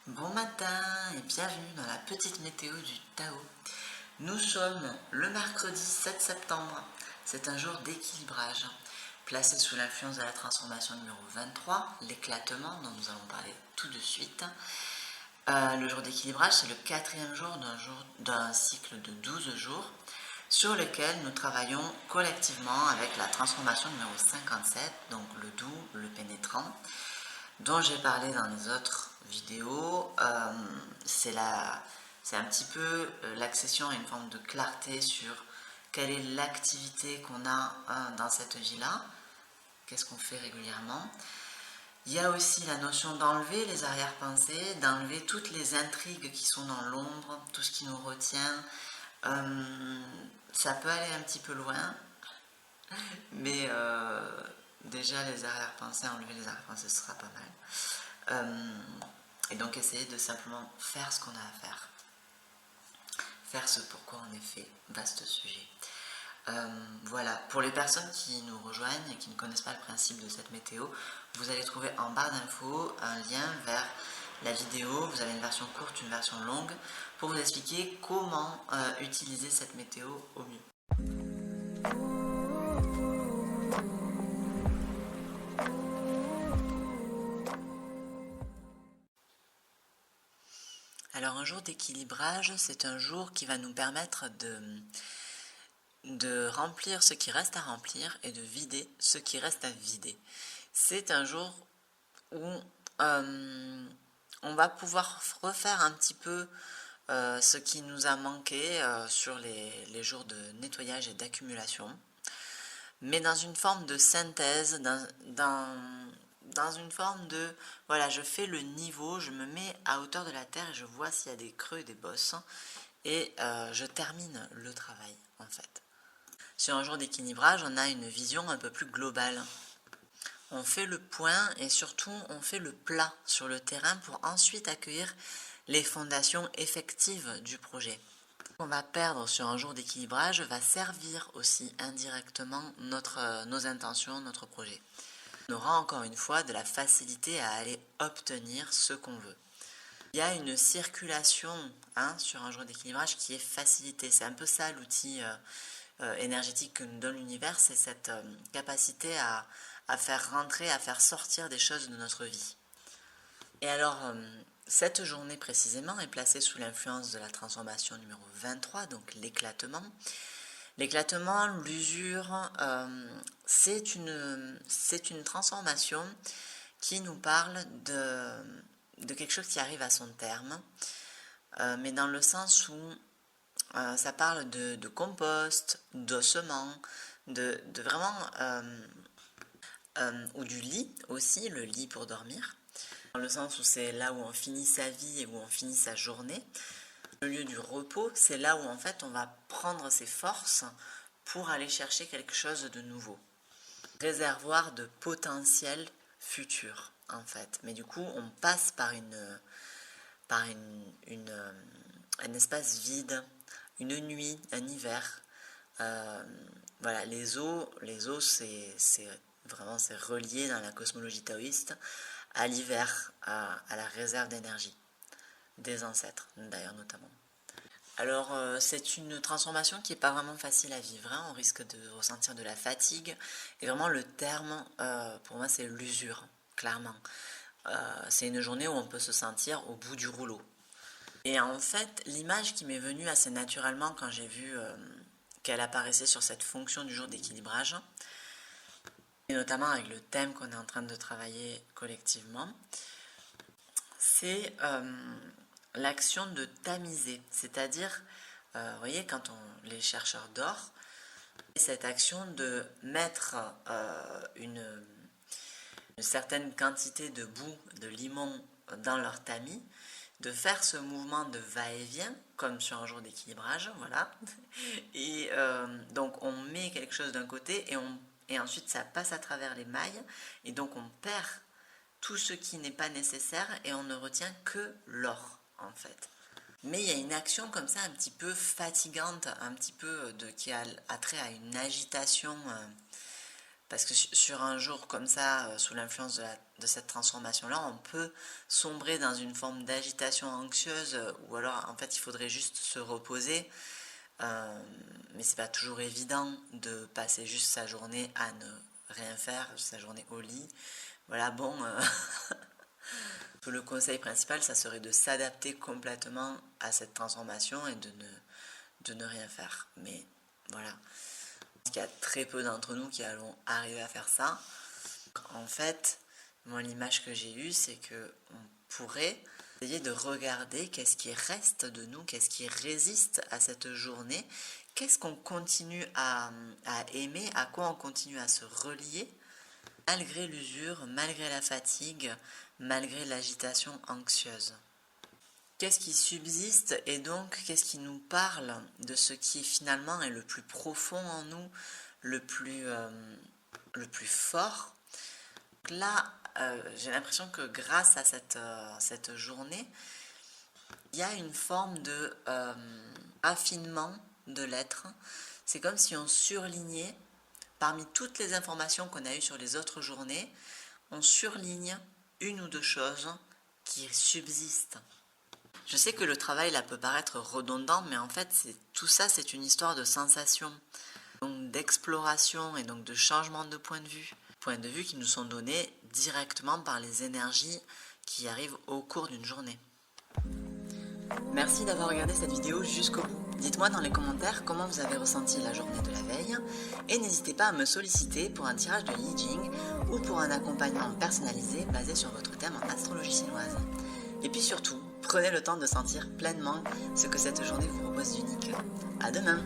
Bon matin et bienvenue dans la petite météo du Tao. Nous sommes le mercredi 7 septembre. C'est un jour d'équilibrage, placé sous l'influence de la transformation numéro 23, l'éclatement dont nous allons parler tout de suite. Le jour d'équilibrage, c'est le quatrième jour d'un cycle de 12 jours sur lequel nous travaillons collectivement avec la transformation numéro 57, donc le doux, le pénétrant, dont j'ai parlé dans les autres vidéos. C'est un petit peu l'accession à une forme de clarté sur quelle est l'activité qu'on a dans cette vie-là, qu'est-ce qu'on fait régulièrement. Il y a aussi la notion d'enlever les arrière-pensées, d'enlever toutes les intrigues qui sont dans l'ombre, tout ce qui nous retient. Ça peut aller un petit peu loin, mais déjà les arrière-pensées, enlever les arrière-pensées, ce sera pas mal. Et donc essayer de simplement faire ce qu'on a à faire. Faire ce pourquoi on est fait. Vaste sujet. Voilà, pour les personnes qui nous rejoignent et qui ne connaissent pas le principe de cette météo, vous allez trouver en barre d'infos un lien vers la vidéo. Vous avez une version courte, une version longue, pour vous expliquer comment utiliser cette météo au mieux. Alors un jour d'équilibrage, c'est un jour qui va nous permettre de remplir ce qui reste à remplir et de vider ce qui reste à vider. C'est un jour où on va pouvoir refaire un petit peu ce qui nous a manqué sur les jours de nettoyage et d'accumulation, mais dans une forme de synthèse, dans une forme de, voilà, je fais le niveau, je me mets à hauteur de la terre et je vois s'il y a des creux et des bosses, et je termine le travail en fait. Sur un jour d'équilibrage, on a une vision un peu plus globale. On fait le point et surtout on fait le plat sur le terrain pour ensuite accueillir les fondations effectives du projet. Ce qu'on va perdre sur un jour d'équilibrage va servir aussi indirectement nos intentions, notre projet. On aura encore une fois de la facilité à aller obtenir ce qu'on veut. Il y a une circulation sur un jour d'équilibrage qui est facilitée. C'est un peu ça l'outil énergétique que nous donne l'univers, c'est cette capacité à faire rentrer, à faire sortir des choses de notre vie. Et alors, cette journée précisément est placée sous l'influence de la transformation numéro 23, donc l'éclatement. L'éclatement, l'usure, c'est une transformation qui nous parle de quelque chose qui arrive à son terme, mais dans le sens où ça parle de compost, d'ossement, de vraiment, ou du lit aussi, le lit pour dormir, dans le sens où c'est là où on finit sa vie et où on finit sa journée. Le lieu du repos, c'est là où en fait on va prendre ses forces pour aller chercher quelque chose de nouveau. Réservoir de potentiel futur en fait. Mais du coup on passe par un espace vide, une nuit, un hiver. Voilà, les eaux c'est vraiment c'est relié dans la cosmologie taoïste à l'hiver, à la réserve d'énergie des ancêtres d'ailleurs notamment. Alors c'est une transformation qui n'est pas vraiment facile à vivre, on risque de ressentir de la fatigue, et vraiment le terme pour moi c'est l'usure, clairement. C'est une journée où on peut se sentir au bout du rouleau. Et en fait l'image qui m'est venue assez naturellement quand j'ai vu qu'elle apparaissait sur cette fonction du jour d'équilibrage, et notamment avec le thème qu'on est en train de travailler collectivement, c'est l'action de tamiser, c'est-à-dire, vous voyez, quand les chercheurs d'or, cette action de mettre une certaine quantité de boue de limon dans leur tamis, de faire ce mouvement de va-et-vient, comme sur un jour d'équilibrage, voilà. Et donc on met quelque chose d'un côté et ensuite ça passe à travers les mailles, et donc on perd tout ce qui n'est pas nécessaire et on ne retient que l'or en fait. Mais il y a une action comme ça un petit peu fatigante, un petit peu qui a trait à une agitation Parce que sur un jour comme ça, sous l'influence de cette transformation-là, on peut sombrer dans une forme d'agitation anxieuse, ou alors en fait il faudrait juste se reposer. Mais c'est pas toujours évident de passer juste sa journée à ne rien faire, sa journée au lit. Voilà, bon, le conseil principal, ça serait de s'adapter complètement à cette transformation et de ne rien faire. Mais voilà, il y a très peu d'entre nous qui allons arriver à faire ça. En fait, moi, l'image que j'ai eue, c'est que on pourrait essayer de regarder qu'est-ce qui reste de nous, qu'est-ce qui résiste à cette journée, qu'est-ce qu'on continue à aimer, à quoi on continue à se relier, malgré l'usure, malgré la fatigue, malgré l'agitation anxieuse. Qu'est-ce qui subsiste et donc qu'est-ce qui nous parle de ce qui finalement est le plus profond en nous, le plus fort. Donc là, j'ai l'impression que grâce à cette journée, il y a une forme de affinement de l'être. C'est comme si on surlignait, parmi toutes les informations qu'on a eues sur les autres journées, on surligne une ou deux choses qui subsistent. Je sais que le travail là peut paraître redondant, mais en fait tout ça c'est une histoire de sensation, donc d'exploration et donc de changement de point de vue qui nous sont donnés directement par les énergies qui arrivent au cours d'une journée. Merci d'avoir regardé cette vidéo jusqu'au bout. Dites-moi dans les commentaires comment vous avez ressenti la journée de la veille et n'hésitez pas à me solliciter pour un tirage de Yi Jing ou pour un accompagnement personnalisé basé sur votre thème en astrologie chinoise. Et puis surtout, prenez le temps de sentir pleinement ce que cette journée vous propose d'unique. À demain!